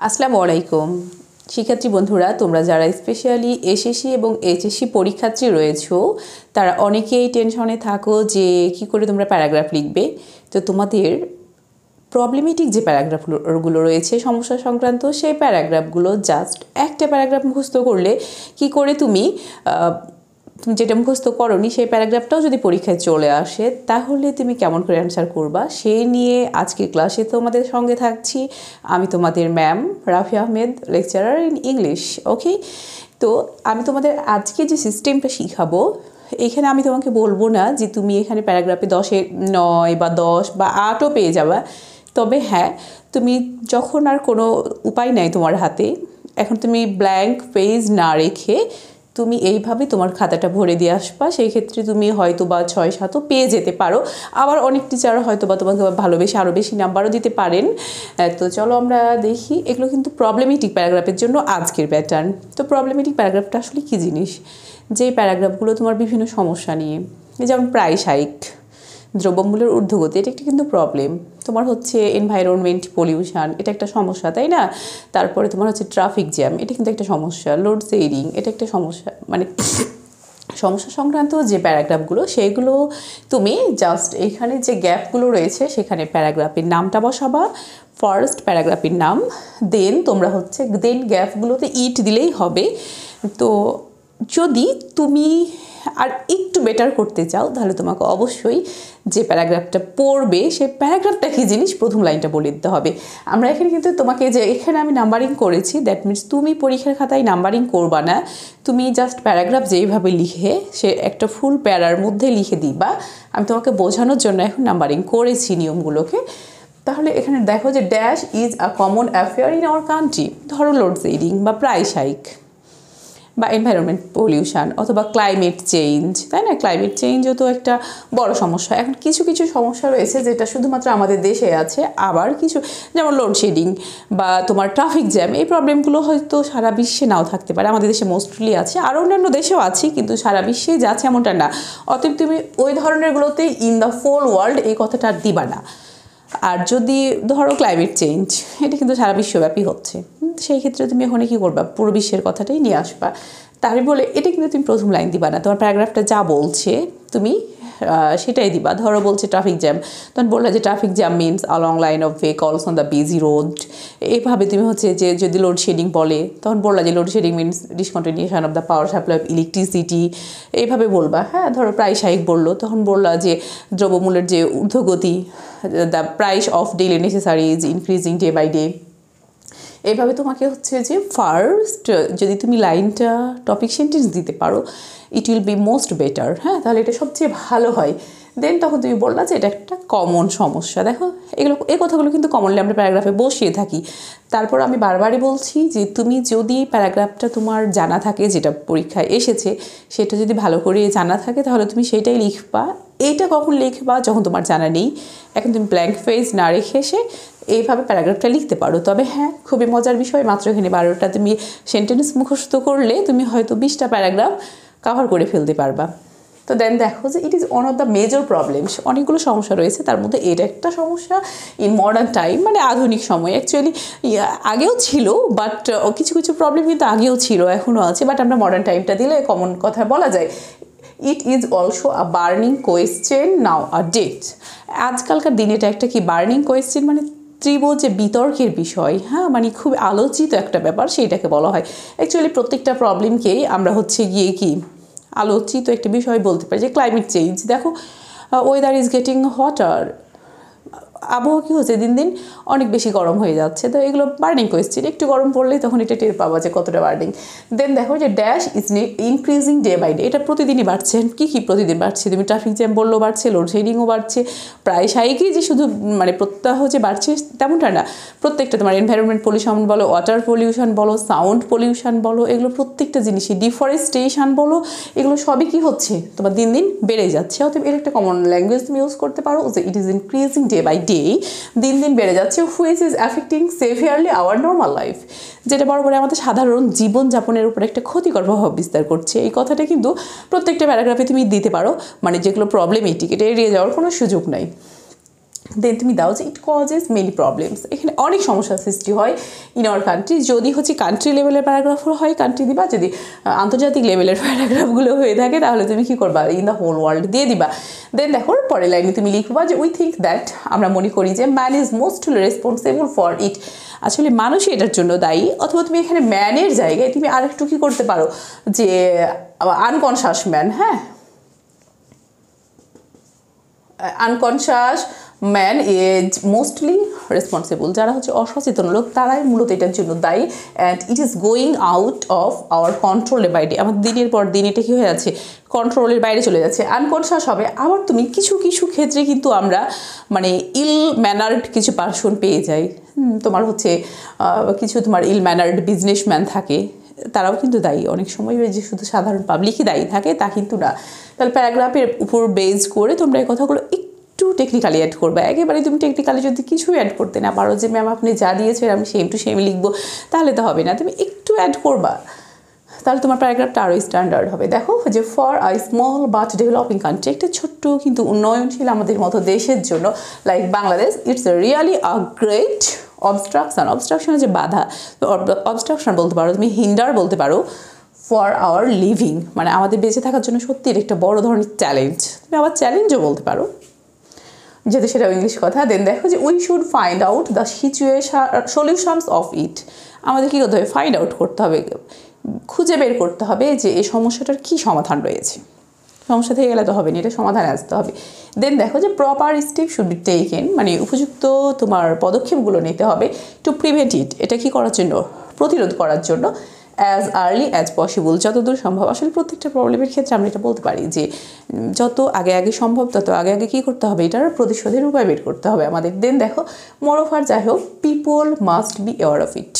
আসসালামু আলাইকুম শিক্ষার্থী বন্ধুরা, তোমরা যারা স্পেশালি এসএসসি এবং এইচএসসি পরীক্ষার্থী রয়েছো তারা অনেকেই টেনশনে থাকো যে কি করে তোমরা প্যারাগ্রাফ লিখবে। তো তোমাদের প্রবলেমেটিক যে প্যারাগ্রাফগুলো রয়েছে সমস্যা সংক্রান্ত, সেই প্যারাগ্রাফগুলো জাস্ট একটা প্যারাগ্রাফ মুখস্থ করলে কি করে তুমি যেটা মুখস্থ করনি সেই প্যারাগ্রাফটাও যদি পরীক্ষায় চলে আসে তাহলে তুমি কেমন করে অ্যান্সার করবা সেই নিয়ে আজকের ক্লাসে তোমাদের সঙ্গে থাকছি। আমি তোমাদের ma'am Rafi Ahmed, lecturer in English. Okay, তো আমি তোমাদের আজকে যে সিস্টেমটা শিখাবো, এখানে আমি তোমাকে বলবো না যে তুমি এখানে প্যারাগ্রাফে 10-এ 9 বা 10 বা 8ও পেয়ে যাবা। তবে হ্যাঁ, তুমি যখন আর কোনো উপায় নাই তোমার হাতে, এখন তুমি ব্ল্যাঙ্ক পেজ না রেখে তুমি এইভাবে তোমার খাতাটা ভরে দিয়ে আসবা। সেই ক্ষেত্রে তুমি হয়তো বা 6-7ও পেয়ে যেতে পারো। আবার অনেক টিচার হয়তো বা তোমাকে ভালোবেসে আরও বেশি নাম্বারও দিতে পারেন। তো চলো আমরা দেখি, এগুলো কিন্তু প্রবলেমেটিক প্যারাগ্রাফের জন্য আজকের প্যাটার্ন। তো প্রবলেমেটিক প্যারাগ্রাফটা আসলে কী জিনিস? যে প্যারাগ্রাফগুলো তোমার বিভিন্ন সমস্যা নিয়ে, যেমন প্রাইস হাইক, দ্রব্যমূল্যের ঊর্ধ্বগতি, এটা একটা কিন্তু প্রবলেম। তোমার হচ্ছে এনভায়রনমেন্ট পলিউশন, এটা একটা সমস্যা, তাই না? তারপরে তোমার হচ্ছে ট্রাফিক জ্যাম, এটা কিন্তু একটা সমস্যা। লোড শেডিং, এটা একটা সমস্যা। মানে সমস্যা সংক্রান্ত যে প্যারাগ্রাফগুলো সেইগুলো তুমি জাস্ট এখানে যে গ্যাপগুলো রয়েছে সেখানে প্যারাগ্রাফের নামটা বসাবা, ফার্স্ট প্যারাগ্রাফের নাম, দেন তোমরা হচ্ছে দেন গ্যাপগুলোতে ইট দিলেই হবে। তো যদি তুমি আর একটু বেটার করতে চাও তাহলে তোমাকে অবশ্যই যে প্যারাগ্রাফটা পড়বে সেই প্যারাগ্রাফটা কী জিনিস প্রথম লাইনটা বলে দিতে হবে। আমরা এখানে কিন্তু তোমাকে যে এখানে আমি নাম্বারিং করেছি, দ্যাট মিনস তুমি পরীক্ষার খাতায় নাম্বারিং করবা না, তুমি জাস্ট প্যারাগ্রাফ যেইভাবে লিখে সে একটা ফুল প্যারার মধ্যে লিখে দিবা। আমি তোমাকে বোঝানোর জন্য এখন নাম্বারিং করেছি নিয়মগুলোকে। তাহলে এখানে দেখো যে dash is a common affair in our country, ধরো লোড শেডিং বা প্রাইস হাইক বা এনভায়রনমেন্ট পলিউশন অথবা ক্লাইমেট চেঞ্জ, তাই না? ক্লাইমেট চেঞ্জও তো একটা বড় সমস্যা। এখন কিছু কিছু সমস্যা রয়েছে যেটা শুধুমাত্র আমাদের দেশে আছে, আবার কিছু যেমন লোডশেডিং বা তোমার ট্রাফিক জ্যাম, এই প্রবলেমগুলো হয়তো সারা বিশ্বে নাও থাকতে পারে। আমাদের দেশে মোস্টলি আছে, আর অন্যান্য দেশেও আছে, কিন্তু সারা বিশ্বে যাচ্ছে এমনটা না। অতএব তুমি ওই ধরনেরগুলোতে ইন দ্য হোল ওয়ার্ল্ড এই কথাটা আর দিবা না। আর যদি ধরো ক্লাইমেট চেঞ্জ, এটা কিন্তু সারা বিশ্বব্যাপী হচ্ছে, সেই ক্ষেত্রে তুমি ওখানে কী করবা? পুরো বিশ্বের কথাটাই নিয়ে আসবা। তাই বলে এটা কিন্তু তুমি প্রথম লাইন দিবা না, তোমার প্যারাগ্রাফটা যা বলছে তুমি সেটাই দিবা। ধরো বলছে ট্রাফিক জ্যাম, তখন বললা যে traffic jam means a long line of vehicles on the busy road. এইভাবে তুমি হচ্ছে যে যদি লোডশেডিং বলে তখন বললা যে load shedding means discontinuation of the power supply of electricity, এইভাবে বলবা। হ্যাঁ, ধরো প্রাইস হাইক বললো, তখন বললা যে দ্রব্যমূল্যের যে ঊর্ধ্বগতি, the price of daily necessaries increasing day by day. এইভাবে তোমাকে হচ্ছে যে ফার্স্ট যদি তুমি লাইনটা টপিক সেন্টেন্স দিতে পারো, it will be most better. হ্যাঁ, তাহলে এটা সবচেয়ে ভালো হয়। দেন তখন তুমি বললা যে এটা একটা কমন সমস্যা। দেখো এই কথাগুলো কিন্তু কমনলি আমরা প্যারাগ্রাফে বসিয়ে থাকি। তারপর আমি বারবারই বলছি যে তুমি যদি প্যারাগ্রাফটা তোমার জানা থাকে, যেটা পরীক্ষায় এসেছে সেটা যদি ভালো করে জানা থাকে তাহলে তুমি সেইটাই লিখবা। এইটা কখন লিখবা? যখন তোমার জানা নেই। এখন তুমি ব্ল্যাঙ্ক পেজ না রেখে এসে এইভাবে প্যারাগ্রাফটা লিখতে পারো। তবে হ্যাঁ, খুবই মজার বিষয়, মাত্র এখানে 12টা তুমি সেন্টেন্স মুখস্থ করলে তুমি হয়তো 20টা প্যারাগ্রাফ কাভার করে ফেলতে পারবা। তো দেন দেখো যে it is one of the major problems. অনেকগুলো সমস্যা রয়েছে, তার মধ্যে এটা একটা সমস্যা ইন মডার্ন টাইম, মানে আধুনিক সময়। অ্যাকচুয়ালি আগেও ছিল, বাট কিছু কিছু প্রবলেম কিন্তু আগেও ছিল, এখনও আছে, বাট আমরা মডার্ন টাইমটা দিলে কমন কথা বলা যায়। It is also a burning question nowadays. আজকালকার দিনে এটা একটা কি বার্নিং কোয়েশ্চেন, মানে তীব্র যে বিতর্কের বিষয়, হ্যাঁ, মানে খুব আলোচিত একটা ব্যাপার, সেইটাকে বলা হয়। অ্যাকচুয়ালি প্রত্যেকটা প্রবলেমকেই আমরা হচ্ছে গিয়ে কি আলোচিত একটা বিষয় বলতে পারি। যে ক্লাইমেট চেঞ্জ, দেখো ওয়েদার ইজ গেটিং হটার, আবহাওয়া কী হচ্ছে দিন দিন অনেক বেশি গরম হয়ে যাচ্ছে। তো এগুলো বার্নিং কোয়েশ্চেন, একটু গরম পড়লেই তখন এটা টের পাওয়া যে কতটা বার্নিং। দেন দেখো যে dash is increasing day by day, এটা প্রতিদিনই বাড়ছে। কী প্রতিদিন বাড়ছে? তুমি ট্রাফিক জ্যাম বললেও বাড়ছে, লোডশেডিংও বাড়ছে, প্রাইস হাইকই যে শুধু মানে প্রত্যাহ যে বাড়ছে তেমনটা না। প্রত্যেকটা তোমার এনভায়রনমেন্ট পলিউশন বলো, ওয়াটার পলিউশন বলো, সাউন্ড পলিউশন বলো, এগুলো প্রত্যেকটা জিনিসই, ডিফরেস্টেশন বলো, এগুলো সবই কী হচ্ছে তোমার দিন দিন বেড়ে যাচ্ছে। অতএব এর একটা কমন ল্যাঙ্গুয়েজ তুমি ইউজ করতে পারো যে it is increasing day by day, দিন দিন বেড়ে যাচ্ছে, which is affecting severely our normal life, যেটা বরাবর আমাদের সাধারণ জীবনযাপনের উপর একটা ক্ষতিকর প্রভাব বিস্তার করছে। এই কথাটা কিন্তু প্রত্যেকটা প্যারাগ্রাফে তুমি দিতে পারো, মানে যেগুলো প্রবলেমেটিক, এটা এড়িয়ে যাওয়ার কোনো সুযোগ নাই। দেন তুমি দাও যে ইট কজেস মেনি প্রবলেমস, এখানে অনেক সমস্যার সৃষ্টি হয় ইন আওয়ার কান্ট্রি। যদি হচ্ছে কান্ট্রি লেভেলের প্যারাগ্রাফ হয় কান্ট্রি দিবা, যদি আন্তর্জাতিক লেভেলের প্যারাগ্রাফগুলো হয়ে থাকে তাহলে তুমি কী করবা, ইন দ্য হোল ওয়ার্ল্ড দিয়ে দিবা। দেন দেখো পরের লাইনে তুমি লিখবা যে উই থিঙ্ক দ্যাট, আমরা মনে করি যে man is mostly responsible for it, আসলে মানুষই এটার জন্য দায়ী। অথবা তুমি এখানে ম্যানের জায়গায় তুমি আরেকটু কী করতে পারো যে আনকনশাস ম্যান, হ্যাঁ, unconscious man is mostly responsible, যারা হচ্ছে অসচেতন লোক তারাই মূলত এটার জন্য দায়ী। And it is going out of our কন্ট্রোলের বাইরে, আমার দিনের পর দিন এটা কী হয়ে যাচ্ছে, কন্ট্রোলের বাইরে চলে যাচ্ছে, আনকনশাস হবে। আবার তুমি কিছু কিছু ক্ষেত্রে কিন্তু আমরা মানে ইল ম্যানার্ড কিছু পার্সন পেয়ে যাই, তোমার হচ্ছে কিছু তোমার ইল ম্যানার্ড বিজনেসম্যান থাকে, তারাও কিন্তু দায়ী। অনেক সময় যে শুধু সাধারণ পাবলিকই দায়ী থাকে তা কিন্তু না। তাহলে প্যারাগ্রাফের উপর বেস করে তোমরা এই কথাগুলো একটু টেকনিক্যালি অ্যাড করবে। একেবারে তুমি টেকনিক্যালি যদি কিছুই অ্যাড করতে না পারো যে ম্যাম আপনি যা দিয়েছেন আমি সেম টু সেম লিখবো, তাহলে তো হবে না, তুমি একটু অ্যাড করবা, তাহলে তোমার প্যারাগ্রাফটা আরও স্ট্যান্ডার্ড হবে। দেখো যে for a small but developing country, একটা ছোট্ট কিন্তু উন্নয়নশীল আমাদের মতো দেশের জন্য, like Bangladesh, it's really a great অবস্ট্রাকশনের যে বাধা, অবস্ট্রাকশন বলতে পারো, তুমি হিন্ডার বলতে পারো, ফর আওয়ার লিভিং, মানে আমাদের বেঁচে থাকার জন্য সত্যিই একটা বড় ধরনের চ্যালেঞ্জ, তুমি আবার চ্যালেঞ্জও বলতে পারো, যেহেতু সেটাও ইংলিশ কথা। দেন দেখো যে we should find out the solutions of it, আমাদের কী করতে হবে, ফাইন্ড আউট করতে হবে, খুঁজে বের করতে হবে যে এই সমস্যাটার কী সমাধান রয়েছে। সমস্যা থেকে গেলে তো হবে না, এটা সমাধানে আসতে হবে। দেন দেখো যে proper step should be taken, মানে উপযুক্ত তোমার পদক্ষেপগুলো নিতে হবে টু প্রিভেন্ট ইট, এটা কী করার জন্য, প্রতিরোধ করার জন্য, অ্যাজ আর্লি অ্যাজ পসিবল, যতদূর সম্ভব। আসলে প্রত্যেকটা প্রবলেমের ক্ষেত্রে আমরা এটা বলতে পারি যে যত আগে আগে সম্ভব তত আগে আগে কী করতে হবে, এটার প্রতিশোধের উপায় বের করতে হবে আমাদের। দেন দেখো মোরওভার, যাই হোক, people must be aware of it,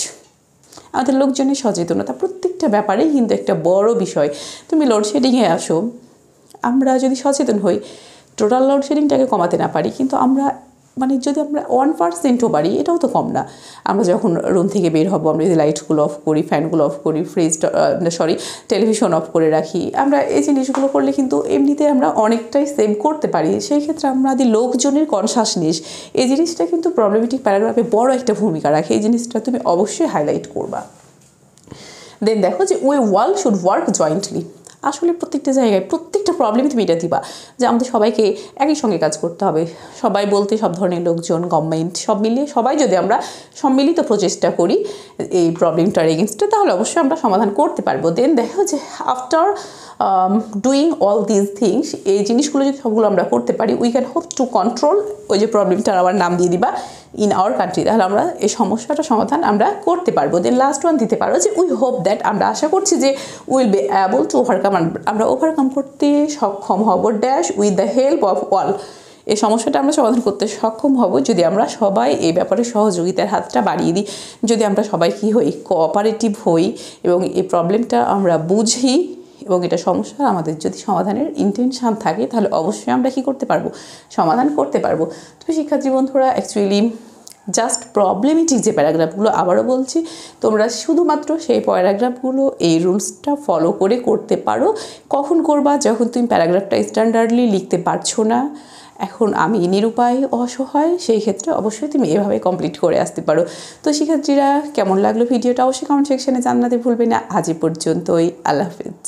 আমাদের লোকজনের সচেতনতা প্রত্যেকটা ব্যাপারেই কিন্তু একটা বড় বিষয়। তুমি লোডশেডিংয়ে আসো, আমরা যদি সচেতন হই, টোটাল লোডশেডিংটাকে কমাতে না পারি, কিন্তু আমরা মানে যদি আমরা 1%ও পারি, এটাও তো কম না। আমরা যখন রুম থেকে বের হব, আমরা যদি লাইটগুলো অফ করি, ফ্যানগুলো অফ করি, টেলিভিশন অফ করে রাখি, আমরা এই জিনিসগুলো করলে কিন্তু এমনিতে আমরা অনেকটাই সেভ করতে পারি। সেই ক্ষেত্রে আমাদের লোকজনের কনসাসনেস, এই জিনিসটা কিন্তু প্রবলেমেটিক প্যারাগ্রাফে বড় একটা ভূমিকা রাখে, এই জিনিসটা তুমি অবশ্যই হাইলাইট করবা। দেন দেখো যে we world should work jointly, আসলে প্রত্যেকটা জায়গায় প্রত্যেকটা প্রবলেমে তুমি এটা দিবা যে আমাদের সবাইকে একই সঙ্গে কাজ করতে হবে। সবাই বলতে সব ধরনের লোকজন, গভর্নমেন্ট, সব মিলিয়ে সবাই যদি আমরা সম্মিলিত প্রচেষ্টা করি এই প্রবলেমটার এগেনস্টে, তাহলে অবশ্যই আমরা সমাধান করতে পারবো। দেন দেখো যে after doing all this things, এই জিনিসগুলো যদি সবগুলো আমরা করতে পারি, we can hope to control, ওই যে প্রবলেমটার আবার নাম দিয়ে দিবা, ইন আওয়ার কান্ট্রি, তাহলে আমরা এই সমস্যাটা সমাধান আমরা করতে পারবো। দেন লাস্ট ওয়ান দিতে পারো যে উই হোপ দ্যাট, আমরা আশা করছি যে will be able to overcome, আমরা ওভারকাম করতে সক্ষম হব, dash with the help of all, এই সমস্যাটা আমরা সমাধান করতে সক্ষম হব যদি আমরা সবাই এই ব্যাপারে সহযোগিতার হাতটা বাড়িয়ে দিই, যদি আমরা সবাই কী হই, কোঅপারেটিভ হই এবং এই প্রবলেমটা আমরা বুঝি এবং এটা সমস্যা আমাদের যদি সমাধানের ইন্টেনশান থাকে, তাহলে অবশ্যই আমরা কী করতে পারবো, সমাধান করতে পারবো। তো শিক্ষার্থী বন্ধুরা, অ্যাকচুয়ালি জাস্ট প্রবলেমেটিক যে প্যারাগ্রাফগুলো, আবারও বলছি, তোমরা শুধুমাত্র সেই প্যারাগ্রাফগুলো এই রুলসটা ফলো করে করতে পারো। কখন করবা, যখন তুমি প্যারাগ্রাফটা স্ট্যান্ডার্ডলি লিখতে পারছো না, এখন আমি নিরুপায়, অসহায়, সেই ক্ষেত্রে অবশ্যই তুমি এভাবে কমপ্লিট করে আসতে পারো। তো শিক্ষার্থীরা, কেমন লাগলো ভিডিওটা অবশ্যই কমেন্ট সেকশনে জানাতে ভুলবে না। আজ পর্যন্তই, আল্লাহ হাফেজ।